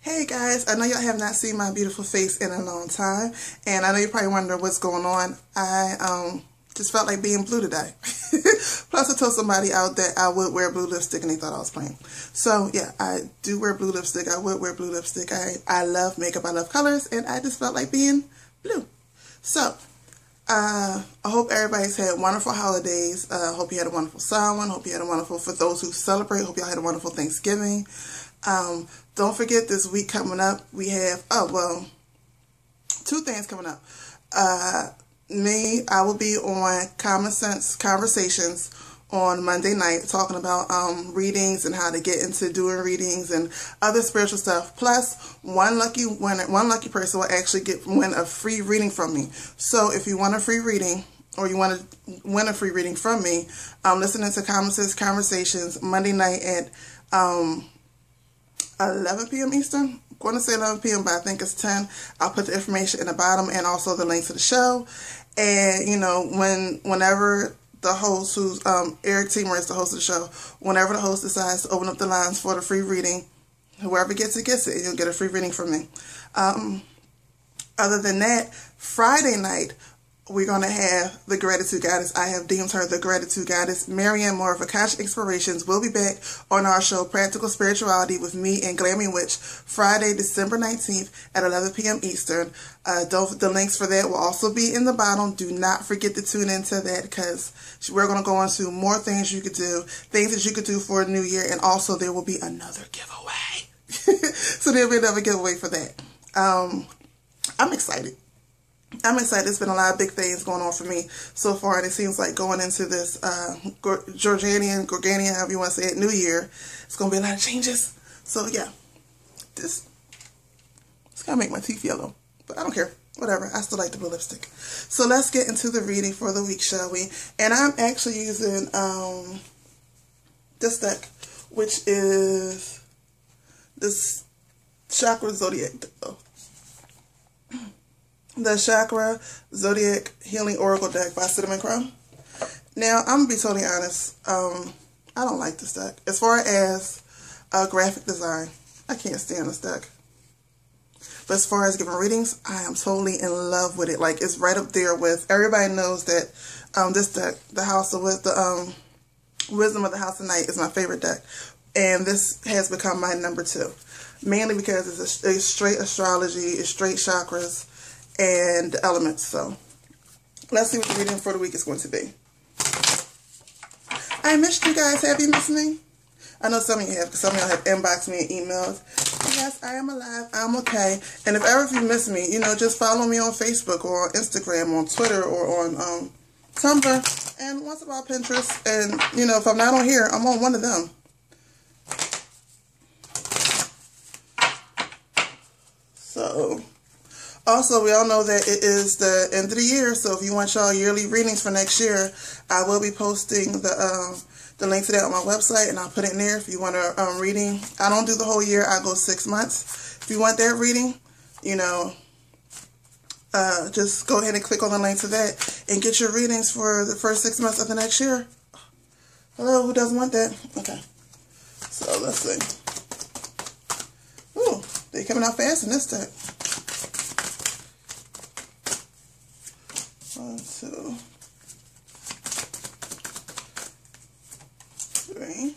Hey guys, I know y'all have not seen my beautiful face in a long time, and I know you're probably wondering what's going on. I just felt like being blue today. Plus I told somebody out that I would wear blue lipstick and they thought I was playing. So yeah, I do wear blue lipstick. I would wear blue lipstick. I love makeup, I love colors, and I just felt like being blue. So I hope everybody's had wonderful holidays. Hope you had a wonderful Samhain. Hope you had a wonderful, for those who celebrate, hope y'all had a wonderful Thanksgiving. Don't forget this week coming up, we have, two things coming up. I will be on Common Sense Conversations on Monday night talking about readings and how to get into doing readings and other spiritual stuff. Plus, one lucky person will actually win a free reading from me. So if you want a free reading, or you want to win a free reading from me, listening to Common Sense Conversations Monday night at 11 p.m. Eastern. I'm going to say 11 p.m., but I think it's 10. I'll put the information in the bottom and also the link to the show. And, you know, whenever the host, who's Eric Teamer is the host of the show, whenever the host decides to open up the lines for the free reading, whoever gets it, gets it. You'll get a free reading from me. Other than that, Friday night, we're going to have the Gratitude Goddess. I have deemed her the Gratitude Goddess. Marianne Moore of Akashic Inspirations will be back on our show, Practical Spirituality, with me and Glamming Witch, Friday, December 19th at 11 p.m. Eastern. The links for that will also be in the bottom. Do not forget to tune into that, because we're going to go into more things you could do, things that you could do for a new year, and also there will be another giveaway. So there'll be another giveaway for that. I'm excited. There's been a lot of big things going on for me so far, and it seems like going into this Gorganian, however you want to say it, New Year, it's going to be a lot of changes. So yeah, it's going to make my teeth yellow, but I don't care. Whatever, I still like the blue lipstick. So let's get into the reading for the week, shall we? And I'm actually using this deck, which is this Chakra Zodiac deck, though. The Chakra Zodiac Healing Oracle deck by Cinnamon Crumb. Now, I'm going to be totally honest. I don't like this deck. As far as graphic design, I can't stand this deck. But as far as giving readings, I am totally in love with it. Like, it's right up there with, everybody knows that this deck, the Wisdom of the House of Night, is my favorite deck. And this has become my number 2. Mainly because it's straight astrology, it's straight chakras, and elements. So let's see what the reading for the week is going to be. I missed you guys. Have you missed me? I know some of you have, because some of y'all have inboxed me and emailed. Yes, I am alive. I'm okay. And if ever you miss me, you know, just follow me on Facebook or on Instagram, on Twitter, or on Tumblr, and once about Pinterest. And, you know, if I'm not on here, I'm on one of them. So, also, we all know that it is the end of the year, so if you want y'all yearly readings for next year, I will be posting the link to that on my website, and I'll put it in there if you want a reading. I don't do the whole year. I go 6 months. If you want that reading, you know, just go ahead and click on the link to that and get your readings for the first 6 months of the next year. Hello, who doesn't want that? Okay, so let's see. Ooh, they're coming out fast in this deck. 1, 2, 3,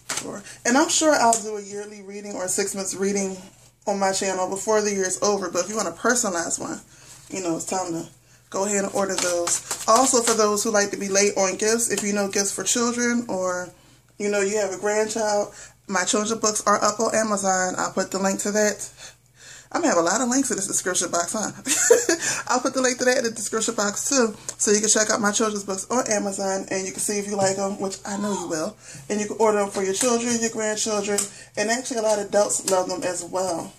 4. And I'm sure I'll do a yearly reading or a 6 months reading on my channel before the year is over. But if you want a personalized one, you know, it's time to go ahead and order those. Also, for those who like to be late on gifts, if you know gifts for children, or you know you have a grandchild, my children's books are up on Amazon. I'll put the link to that. I'm going to have a lot of links in this description box, huh? I'll put the link to that in the description box, too. So you can check out my children's books on Amazon, and you can see if you like them, which I know you will. And you can order them for your children, your grandchildren, and actually a lot of adults love them as well.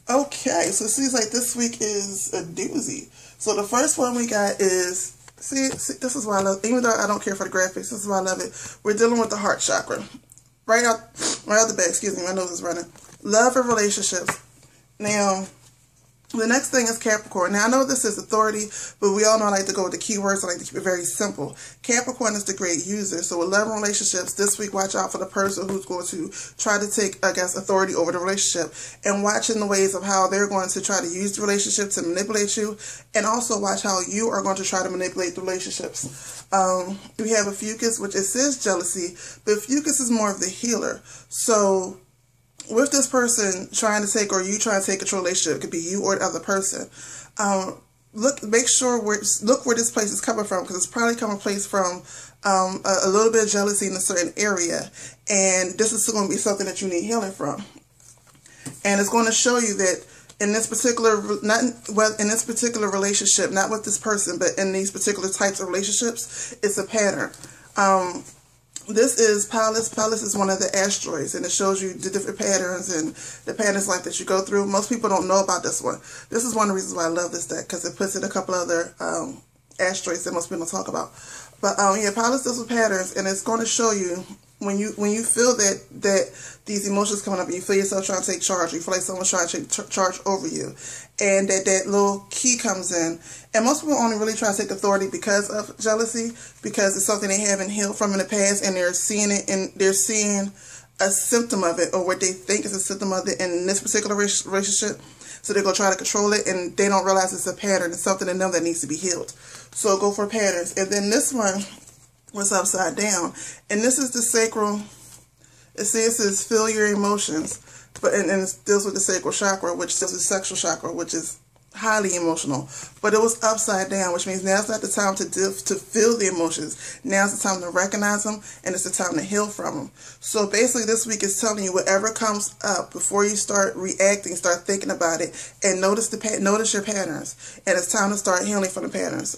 Okay, so it seems like this week is a doozy. So the first one we got is, see, this is why I love, even though I don't care for the graphics, this is why I love it. We're dealing with the heart chakra. Right out the back, excuse me, my nose is running. Love and relationships. Now, The next thing is Capricorn. Now, I know this is authority, but we all know I like to go with the keywords. I like to keep it very simple. Capricorn is the great user. So with love and relationships, this week, watch out for the person who's going to try to take, I guess, authority over the relationship, and watching the ways of how they're going to try to use the relationship to manipulate you, and also watch how you are going to try to manipulate the relationships. We have a Fucus, which it says jealousy, but Fucus is more of the healer. So with this person trying to take, or you trying to take control of the relationship, it could be you or the other person. Look where this place is coming from, because it's probably coming place from a little bit of jealousy in a certain area, and this is going to be something that you need healing from. And it's going to show you that in this particular, in this particular relationship, not with this person, but in these particular types of relationships, it's a pattern. This is Pallas. Pallas is one of the asteroids, and it shows you the different patterns and the patterns like that you go through. Most people don't know about this one. This is one of the reasons why I love this deck, because it puts in a couple other asteroids that most people don't talk about. But yeah, Pallas deals with patterns, and it's going to show you when you feel that these emotions coming up, and you feel yourself trying to take charge, you feel like someone's trying to take charge over you, and that little key comes in. And most people only really try to take authority because of jealousy, because it's something they haven't healed from in the past, and they're seeing it, and they're seeing a symptom of it, or what they think is a symptom of it in this particular relationship. So they're going to try to control it, and they don't realize it's a pattern. It's something in them that needs to be healed. So go for patterns. And then this one was upside down, and this is the sacral. It says feel your emotions, but and it deals with the sacral chakra, which deals with sexual chakra, which is highly emotional. But it was upside down, which means now's not the time to feel the emotions. Now's the time to recognize them, and it's the time to heal from them. So basically, this week is telling you whatever comes up, before you start reacting, start thinking about it, and notice your patterns. And it's time to start healing from the patterns.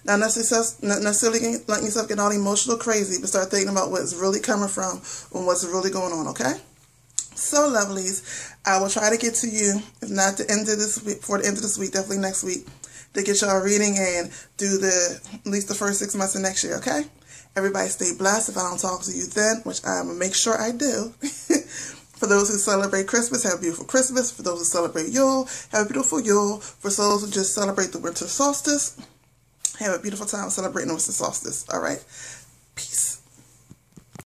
Not necessarily letting yourself get all emotional crazy, but start thinking about what's really coming from and what's really going on, okay? So, lovelies, I will try to get to you, if not the end of this week, before the end of this week, definitely next week, to get y'all reading and do at least the first 6 months of next year, okay? Everybody stay blessed. If I don't talk to you then, which I'm going to make sure I do. For those who celebrate Christmas, have a beautiful Christmas. For those who celebrate Yule, have a beautiful Yule. For those who just celebrate the winter solstice, have a beautiful time celebrating the winter solstice. All right. Peace.